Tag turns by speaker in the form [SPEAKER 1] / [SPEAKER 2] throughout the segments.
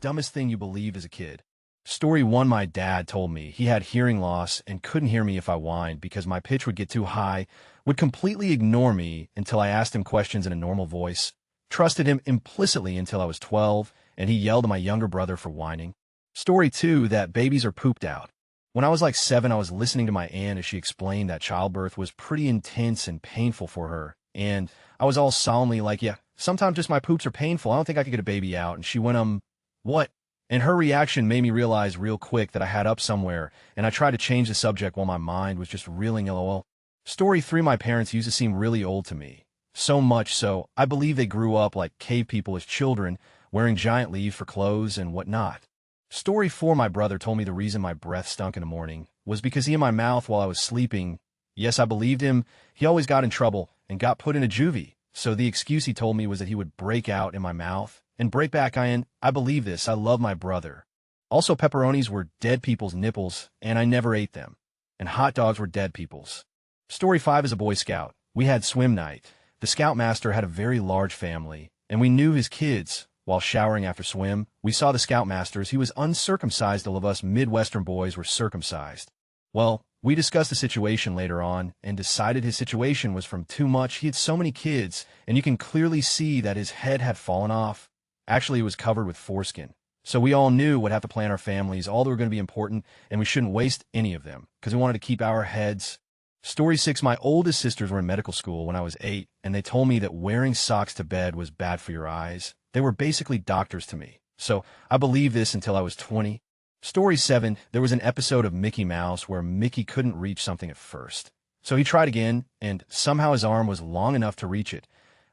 [SPEAKER 1] dumbest thing you believed as a kid. Story 1. My dad told me he had hearing loss and couldn't hear me if I whined because my pitch would get too high, would completely ignore me until I asked him questions in a normal voice, trusted him implicitly until I was 12, and he yelled at my younger brother for whining. Story 2. That babies are pooped out. When I was like 7, I was listening to my aunt as she explained that childbirth was pretty intense and painful for her, and I was all solemnly like, yeah, sometimes just my poops are painful. I don't think I could get a baby out. And she went, what? And her reaction made me realize real quick that I had up somewhere, and I tried to change the subject while my mind was just reeling LOL. Story 3. My parents used to seem really old to me. So much so, I believe they grew up like cave people as children, wearing giant leaves for clothes and whatnot. Story 4. My brother told me the reason my breath stunk in the morning was because he in my mouth while I was sleeping. Yes, I believed him. He always got in trouble and got put in a juvie. So the excuse he told me was that he would break out in my mouth and break back in. I believe this. I love my brother. Also, pepperonis were dead people's nipples, and I never ate them. And hot dogs were dead people's. Story 5. As a Boy Scout, we had swim night. The scoutmaster had a very large family, and we knew his kids. While showering after swim, we saw the scoutmasters. He was uncircumcised. All of us Midwestern boys were circumcised. Well, we discussed the situation later on and decided his situation was from too much. He had so many kids, and you can clearly see that his head had fallen off. Actually, it was covered with foreskin. So we all knew we'd have to plan our families, all that were going to be important, and we shouldn't waste any of them because we wanted to keep our heads. Story 6. My oldest sisters were in medical school when I was 8, and they told me that wearing socks to bed was bad for your eyes. They were basically doctors to me. So I believed this until I was 20. Story 7. There was an episode of Mickey Mouse where Mickey couldn't reach something at first. So he tried again, and somehow his arm was long enough to reach it.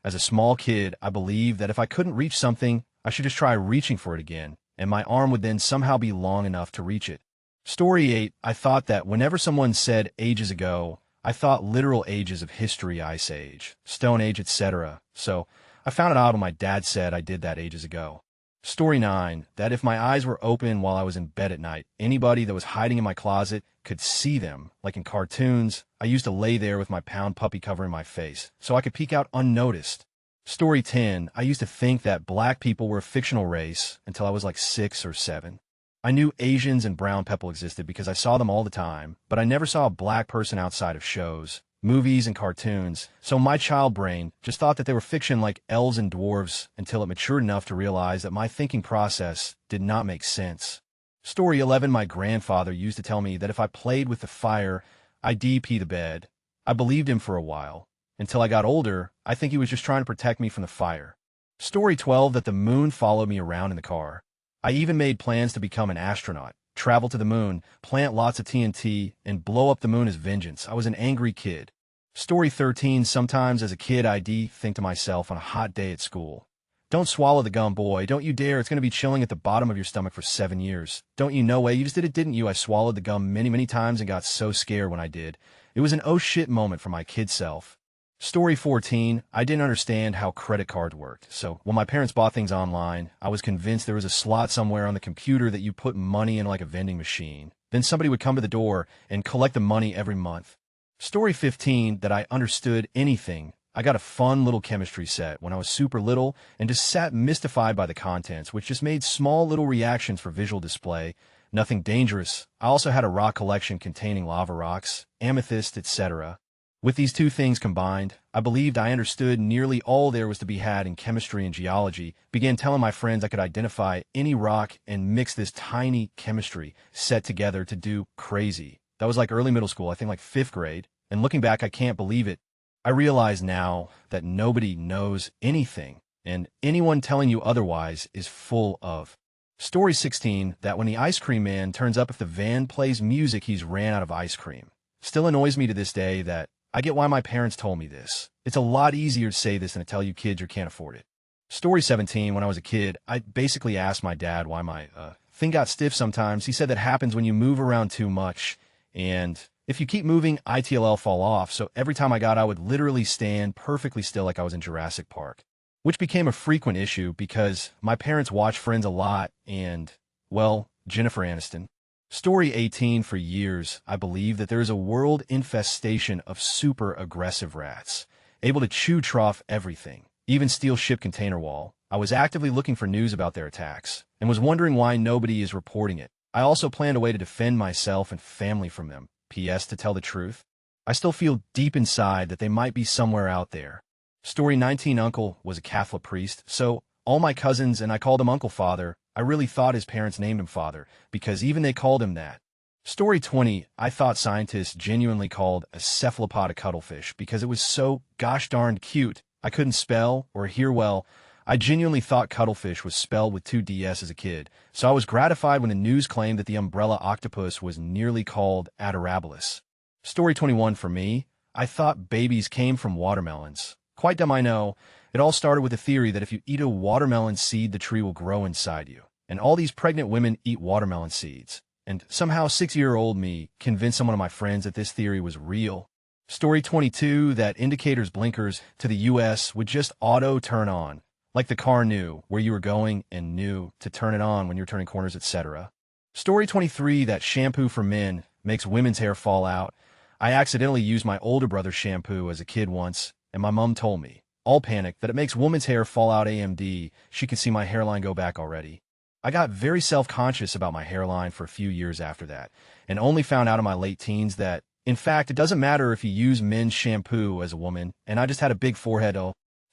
[SPEAKER 1] As a small kid, I believed that if I couldn't reach something, I should just try reaching for it again, and my arm would then somehow be long enough to reach it. Story 8. I thought that whenever someone said ages ago, I thought literal ages of history, Ice Age, Stone Age, etc. So I found it odd when my dad said I did that ages ago. Story 9. That if my eyes were open while I was in bed at night, anybody that was hiding in my closet could see them. Like in cartoons, I used to lay there with my pound puppy covering my face, so I could peek out unnoticed. Story 10. I used to think that black people were a fictional race until I was like 6 or 7. I knew Asians and brown people existed because I saw them all the time, but I never saw a black person outside of shows, movies, and cartoons, so my child brain just thought that they were fiction like elves and dwarves until it matured enough to realize that my thinking process did not make sense. Story 11. My grandfather used to tell me that if I played with the fire, I'd DP the bed. I believed him for a while. Until I got older, I think he was just trying to protect me from the fire. Story 12. That the moon followed me around in the car. I even made plans to become an astronaut, travel to the moon, plant lots of TNT, and blow up the moon as vengeance. I was an angry kid. Story 13. Sometimes as a kid I'd think to myself on a hot day at school, don't swallow the gum, boy. Don't you dare. It's going to be chilling at the bottom of your stomach for 7 years. Don't you know way? You just did it, didn't you? I swallowed the gum many, many times and got so scared when I did. It was an oh shit moment for my kid self. Story 14. I didn't understand how credit cards worked. So when my parents bought things online, I was convinced there was a slot somewhere on the computer that you put money in like a vending machine. Then somebody would come to the door and collect the money every month. Story 15. That I understood anything. I got a fun little chemistry set when I was super little and just sat mystified by the contents, which just made small little reactions for visual display. Nothing dangerous. I also had a rock collection containing lava rocks, amethyst, etc. With these two things combined, I believed I understood nearly all there was to be had in chemistry and geology, began telling my friends I could identify any rock and mix this tiny chemistry set together to do crazy. That was like early middle school, I think like 5th grade, and looking back, I can't believe it. I realize now that nobody knows anything, and anyone telling you otherwise is full of. Story 16. That when the ice cream man turns up if the van plays music, he's ran out of ice cream. Still annoys me to this day that I get why my parents told me this. It's a lot easier to say this than to tell you kids you can't afford it. Story 17. When I was a kid, I basically asked my dad why my thing got stiff sometimes. He said that happens when you move around too much, and if you keep moving, ITLL fall off. So every time I would literally stand perfectly still like I was in Jurassic Park, which became a frequent issue because my parents watched Friends a lot and, well, Jennifer Aniston. Story 18. For years, I believe that there is a world infestation of super aggressive rats, able to chew trough everything, even steal ship container wall. I was actively looking for news about their attacks, and was wondering why nobody is reporting it. I also planned a way to defend myself and family from them. P.S. To tell the truth, I still feel deep inside that they might be somewhere out there. Story 19. Uncle was a Catholic priest, so all my cousins and I called him Uncle Father. I really thought his parents named him Father, because even they called him that. Story 20. I thought scientists genuinely called a cephalopod a cuttlefish because it was so gosh darned cute. I couldn't spell or hear well. I genuinely thought cuttlefish was spelled with 2 Ds as a kid, so I was gratified when the news claimed that the umbrella octopus was nearly called Adorabilis. Story 21. For me, I thought babies came from watermelons. Quite dumb, I know. It all started with the theory that if you eat a watermelon seed, the tree will grow inside you. And all these pregnant women eat watermelon seeds. And somehow 6-year-old me convinced some of my friends that this theory was real. Story 22. That indicators blinkers to the U.S. would just auto turn on. Like the car knew where you were going and knew to turn it on when you're turning corners, etc. Story 23. That shampoo for men makes women's hair fall out. I accidentally used my older brother's shampoo as a kid once, and my mom told me, all panicked, that it makes women's hair fall out AMD. She could see my hairline go back already. I got very self-conscious about my hairline for a few years after that, and only found out in my late teens that, in fact, it doesn't matter if you use men's shampoo as a woman, and I just had a big forehead.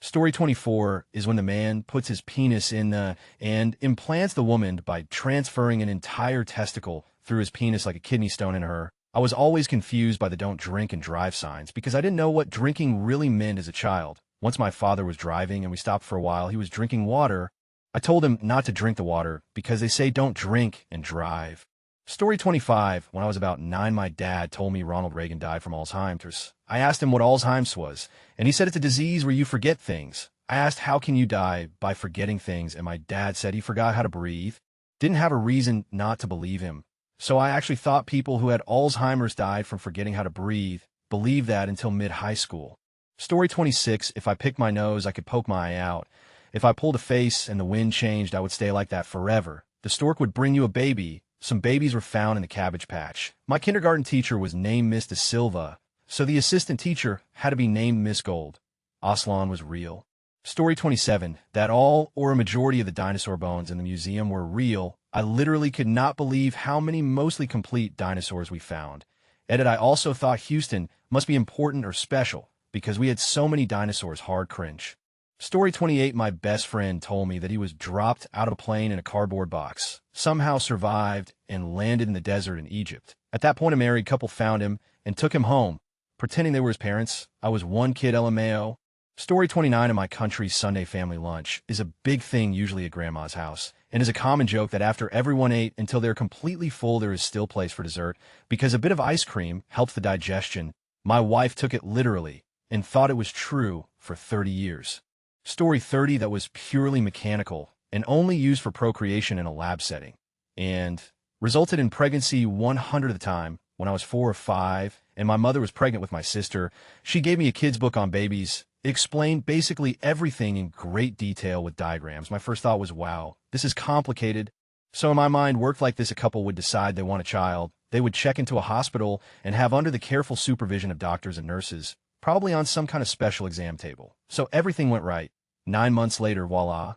[SPEAKER 1] Story 24 is when the man puts his penis in and implants the woman by transferring an entire testicle through his penis like a kidney stone in her. I was always confused by the don't drink and drive signs because I didn't know what drinking really meant as a child. Once my father was driving and we stopped for a while, he was drinking water. I told him not to drink the water because they say don't drink and drive. Story 25. When I was about 9, my dad told me Ronald Reagan died from Alzheimer's. I asked him what Alzheimer's was, and he said it's a disease where you forget things. I asked how can you die by forgetting things, and my dad said he forgot how to breathe. Didn't have a reason not to believe him. So I actually thought people who had Alzheimer's died from forgetting how to breathe. Believed that until mid-high school. Story 26. If I picked my nose, I could poke my eye out. If I pulled a face and the wind changed, I would stay like that forever. The stork would bring you a baby. Some babies were found in the cabbage patch. My kindergarten teacher was named Miss De Silva, so the assistant teacher had to be named Miss Gold. Aslan was real. Story 27. That all or a majority of the dinosaur bones in the museum were real. I literally could not believe how many mostly complete dinosaurs we found. Edit. I also thought Houston must be important or special because we had so many dinosaurs. Hard cringe. Story 28. My best friend told me that he was dropped out of a plane in a cardboard box, somehow survived, and landed in the desert in Egypt. At that point, a married couple found him and took him home, pretending they were his parents. I was one kid, LMAO. Story 29. In my country's Sunday family lunch is a big thing usually at grandma's house, and is a common joke that after everyone ate until they're completely full, there is still place for dessert because a bit of ice cream helps the digestion. My wife took it literally and thought it was true for 30 years. Story 30. That was purely mechanical and only used for procreation in a lab setting, and resulted in pregnancy 100 of the time. When I was 4 or 5 and my mother was pregnant with my sister, she gave me a kid's book on babies. It explained basically everything in great detail with diagrams. My first thought was, wow, this is complicated. So in my mind, worked like this: a couple would decide they want a child. They would check into a hospital and have under the careful supervision of doctors and nurses, probably on some kind of special exam table. So everything went right. 9 months later, voila.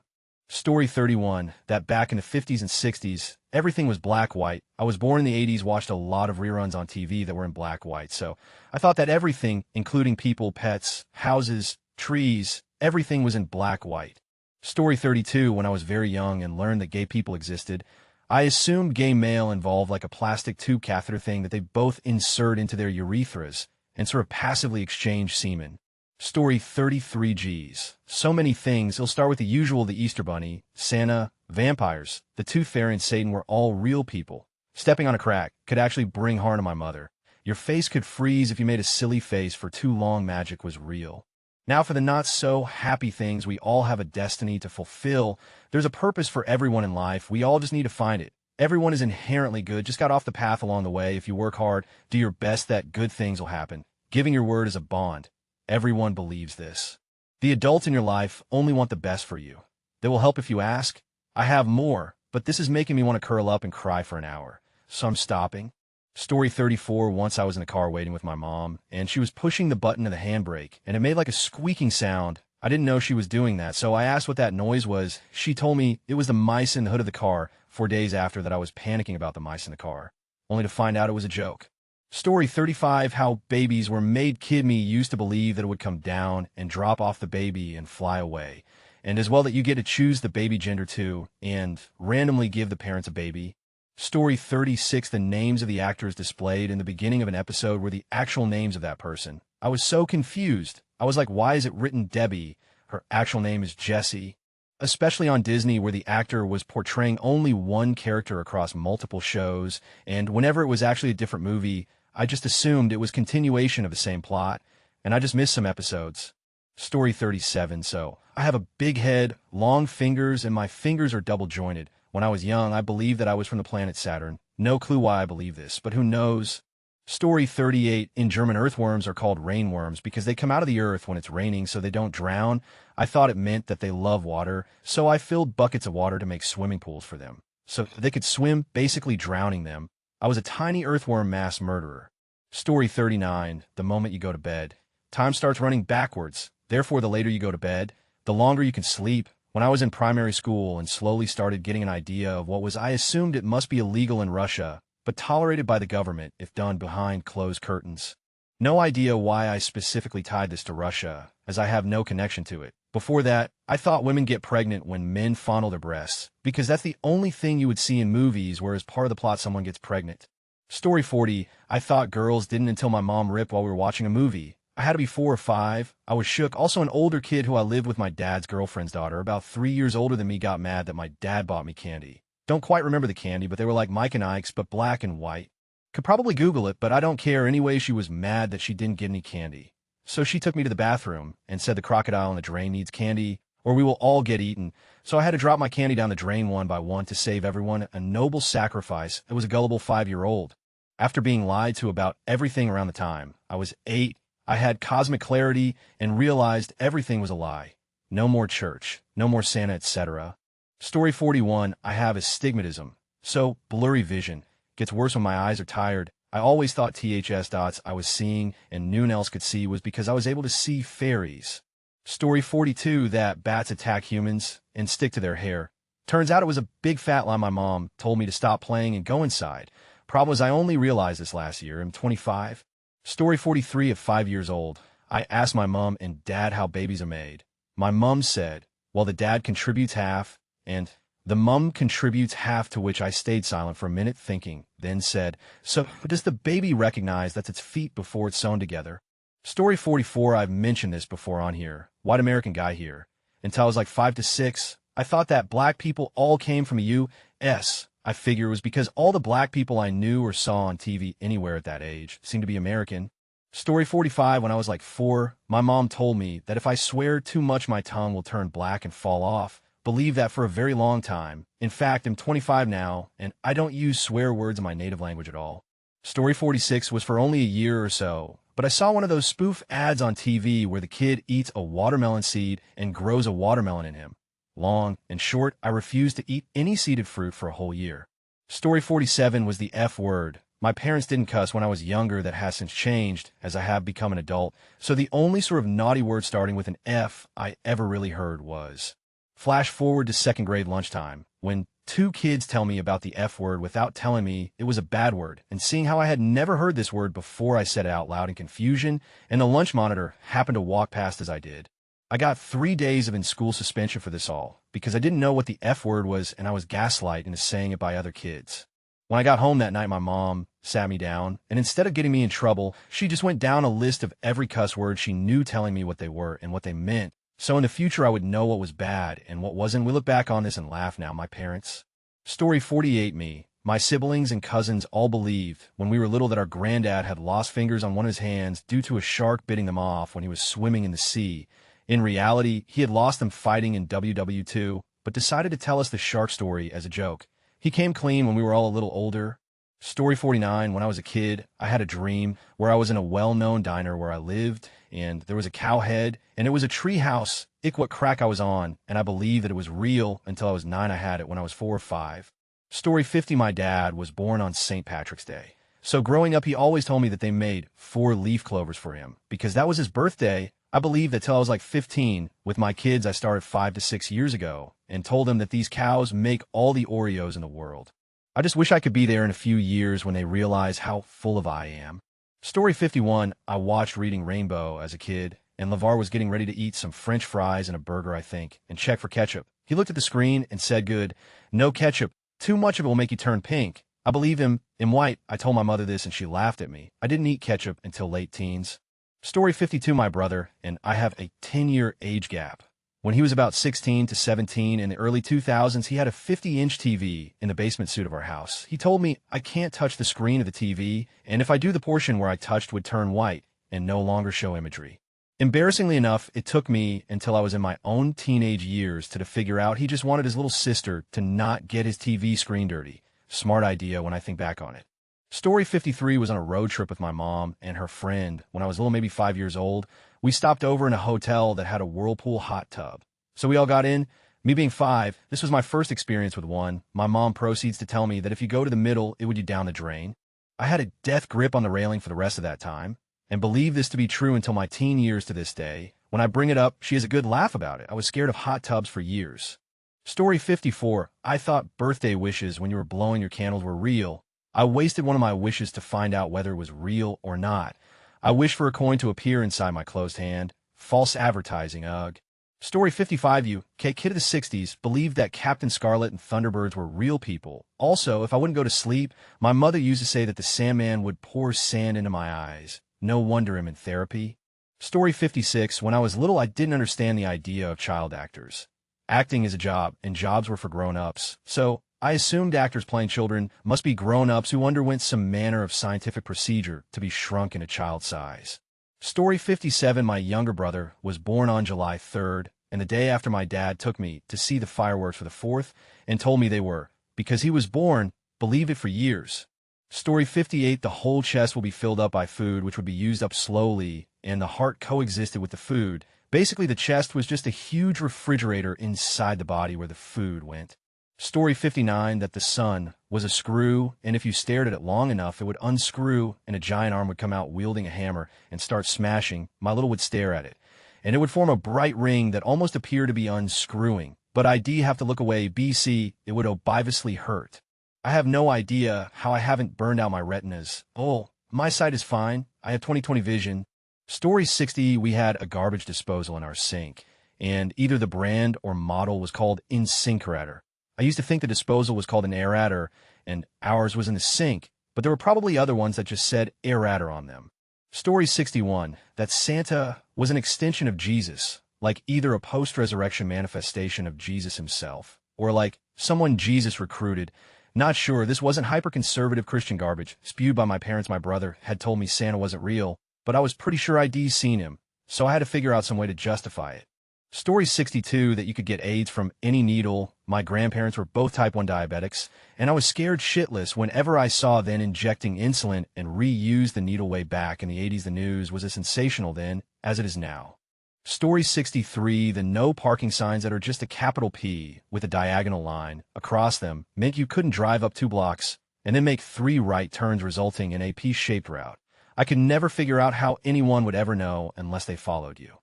[SPEAKER 1] Story 31. That back in the 50s and 60s, everything was black-white. I was born in the 80s, watched a lot of reruns on TV that were in black-white, so I thought that everything, including people, pets, houses, trees, everything was in black-white. Story 32. When I was very young and learned that gay people existed, I assumed gay male involved like a plastic tube catheter thing that they both insert into their urethras and sort of passively exchange semen. Story 33. G's. So many things. It'll start with the usual: the Easter Bunny, Santa, vampires, the Tooth Fairy, and Satan were all real people. Stepping on a crack could actually bring harm to my mother. Your face could freeze if you made a silly face for too long. Magic was real. Now for the not-so-happy things. We all have a destiny to fulfill. There's a purpose for everyone in life. We all just need to find it. Everyone is inherently good, just got off the path along the way. If you work hard, do your best, that good things will happen. Giving your word is a bond. Everyone believes this. The adults in your life only want the best for you. They will help if you ask. I have more, but this is making me want to curl up and cry for an hour, so I'm stopping. Story 34. Once I was in a car waiting with my mom, and she was pushing the button of the handbrake, and it made like a squeaking sound. I didn't know she was doing that, so I asked what that noise was. She told me it was the mice in the hood of the car. 4 days after that, I was panicking about the mice in the car, only to find out it was a joke. Story 35, how babies were made. Kid me used to believe that it would come down and drop off the baby and fly away. And as well that you get to choose the baby gender too, and randomly give the parents a baby. Story 36, the names of the actors displayed in the beginning of an episode were the actual names of that person. I was so confused. I was like, why is it written Debbie? Her actual name is Jessie. Especially on Disney, where the actor was portraying only one character across multiple shows, and whenever it was actually a different movie, I just assumed it was continuation of the same plot, and I just missed some episodes. Story 37, so I have a big head, long fingers, and my fingers are double jointed. When I was young, I believed that I was from the planet Saturn. No clue why I believe this, but who knows? Story 38, in German, earthworms are called rainworms because they come out of the earth when it's raining so they don't drown. I thought it meant that they love water, so I filled buckets of water to make swimming pools for them, so they could swim, basically drowning them. I was a tiny earthworm mass murderer. Story 39, the moment you go to bed. Time starts running backwards. Therefore, the later you go to bed, the longer you can sleep. When I was in primary school and slowly started getting an idea of what was, I assumed it must be illegal in Russia, but tolerated by the government if done behind closed curtains. No idea why I specifically tied this to Russia, as I have no connection to it. Before that, I thought women get pregnant when men fondle their breasts, because that's the only thing you would see in movies where as part of the plot someone gets pregnant. Story 40, I thought girls didn't until my mom ripped while we were watching a movie. I had to be 4 or 5. I was shook. Also, an older kid who I lived with, my dad's girlfriend's daughter, about 3 years older than me, got mad that my dad bought me candy. Don't quite remember the candy, but they were like Mike and Ike's, but black and white. Could probably Google it, but I don't care. Anyway, she was mad that she didn't get any candy. So she took me to the bathroom and said the crocodile in the drain needs candy, or we will all get eaten. So I had to drop my candy down the drain one by one to save everyone, a noble sacrifice. It was a gullible 5-year-old. After being lied to about everything around the time, I was 8. I had cosmic clarity and realized everything was a lie. No more church, no more Santa, etc. Story 41, I have astigmatism. So, blurry vision. Gets worse when my eyes are tired. I always thought THS dots I was seeing and no one else could see was because I was able to see fairies. Story 42, that bats attack humans and stick to their hair. Turns out it was a big fat lie. My mom told me to stop playing and go inside. Problem was I only realized this last year. I'm 25. Story 43, at 5 years old, I asked my mom and dad how babies are made. My mom said, well, the dad contributes half, and the mom contributes half, to which I stayed silent for a minute thinking, then said, so does the baby recognize that's its feet before it's sewn together? Story 44, I've mentioned this before on here. White American guy here. Until I was like 5 to 6, I thought that black people all came from a U.S. I figure it was because all the black people I knew or saw on TV anywhere at that age seemed to be American. Story 45, when I was like 4, my mom told me that if I swear too much my tongue will turn black and fall off. Believe that for a very long time. In fact, I'm 25 now, and I don't use swear words in my native language at all. Story 46 was for only a year or so, but I saw one of those spoof ads on TV where the kid eats a watermelon seed and grows a watermelon in him. Long and short, I refused to eat any seeded fruit for a whole year. Story 47 was the F word. My parents didn't cuss when I was younger. That has since changed as I have become an adult. So the only sort of naughty word starting with an F I ever really heard was. Flash forward to 2nd grade lunchtime, when 2 kids tell me about the F word without telling me it was a bad word, and seeing how I had never heard this word before I said it out loud in confusion, and the lunch monitor happened to walk past as I did. I got 3 days of in-school suspension for this all, because I didn't know what the F word was and I was gaslighted into saying it by other kids. When I got home that night, my mom sat me down, and instead of getting me in trouble, she just went down a list of every cuss word she knew, telling me what they were and what they meant, so in the future I would know what was bad and what wasn't. We look back on this and laugh now, my parents. Story 48, me. My siblings and cousins all believed when we were little that our granddad had lost fingers on one of his hands due to a shark biting them off when he was swimming in the sea. In reality, he had lost them fighting in WW2, but decided to tell us the shark story as a joke. He came clean when we were all a little older. Story 49, when I was a kid, I had a dream where I was in a well-known diner where I lived, and there was a cow head, and it was a tree house. What crack I was on, and I believed that it was real until I was 9. I had it when I was 4 or 5. Story 50, my dad was born on St. Patrick's Day. So growing up, he always told me that they made 4 leaf clovers for him, because that was his birthday. I believed that till I was like 15. With my kids, I started 5 to 6 years ago and told them that these cows make all the Oreos in the world. I just wish I could be there in a few years when they realize how full of I am. Story 51, I watched Reading Rainbow as a kid, and LeVar was getting ready to eat some French fries and a burger, I think, and check for ketchup. He looked at the screen and said, "Good, no ketchup. Too much of it will make you turn pink." I believe him. In white, I told my mother this and she laughed at me. I didn't eat ketchup until late teens. Story 52, my brother, and I have a 10-year age gap. When he was about 16 to 17 in the early 2000s, he had a 50-inch TV in the basement suite of our house. He told me I can't touch the screen of the TV, and if I do, the portion where I touched would turn white and no longer show imagery. Embarrassingly enough, it took me until I was in my own teenage years to figure out he just wanted his little sister to not get his TV screen dirty. Smart idea when I think back on it. Story 53 was on a road trip with my mom and her friend when I was little, maybe 5 years old. We stopped over in a hotel that had a whirlpool hot tub. So we all got in. Me being 5, this was my first experience with one. My mom proceeds to tell me that if you go to the middle, it would you down the drain. I had a death grip on the railing for the rest of that time, and believe this to be true until my teen years to this day. When I bring it up, she has a good laugh about it. I was scared of hot tubs for years. Story 54, I thought birthday wishes when you were blowing your candles were real. I wasted one of my wishes to find out whether it was real or not. I wished for a coin to appear inside my closed hand. False advertising, ugh. Story 55, you, kid of the 60s, believed that Captain Scarlet and Thunderbirds were real people. Also, if I wouldn't go to sleep, my mother used to say that the Sandman would pour sand into my eyes. No wonder I'm in therapy. Story 56, when I was little, I didn't understand the idea of child actors. Acting is a job, and jobs were for grown-ups. So, I assumed actors playing children must be grown-ups who underwent some manner of scientific procedure to be shrunk into child size. Story 57, my younger brother was born on July 3rd, and the day after my dad took me to see the fireworks for the 4th and told me they were, because he was born, believe it for years. Story 58, the whole chest will be filled up by food, which would be used up slowly, and the heart coexisted with the food. Basically, the chest was just a huge refrigerator inside the body where the food went. Story 59, that the sun was a screw, and if you stared at it long enough, it would unscrew, and a giant arm would come out wielding a hammer and start smashing. My little would stare at it, and it would form a bright ring that almost appeared to be unscrewing. But I'd have to look away. BC, it would obviously hurt. I have no idea how I haven't burned out my retinas. Oh, my sight is fine. I have 20/20 vision. Story 60, we had a garbage disposal in our sink, and either the brand or model was called Incinerator. I used to think the disposal was called an aerator, and ours was in the sink, but there were probably other ones that just said aerator on them. Story 61, that Santa was an extension of Jesus, like either a post-resurrection manifestation of Jesus himself, or like someone Jesus recruited. Not sure, this wasn't hyper-conservative Christian garbage spewed by my parents. My brother had told me Santa wasn't real, but I was pretty sure I'd seen him, so I had to figure out some way to justify it. Story 62, that you could get AIDS from any needle. My grandparents were both type 1 diabetics, and I was scared shitless whenever I saw them injecting insulin and reused the needle way back in the 80s. The news was as sensational then as it is now. Story 63, the no parking signs that are just a capital P with a diagonal line across them meant you couldn't drive up 2 blocks and then make 3 right turns, resulting in a P-shaped route. I could never figure out how anyone would ever know unless they followed you.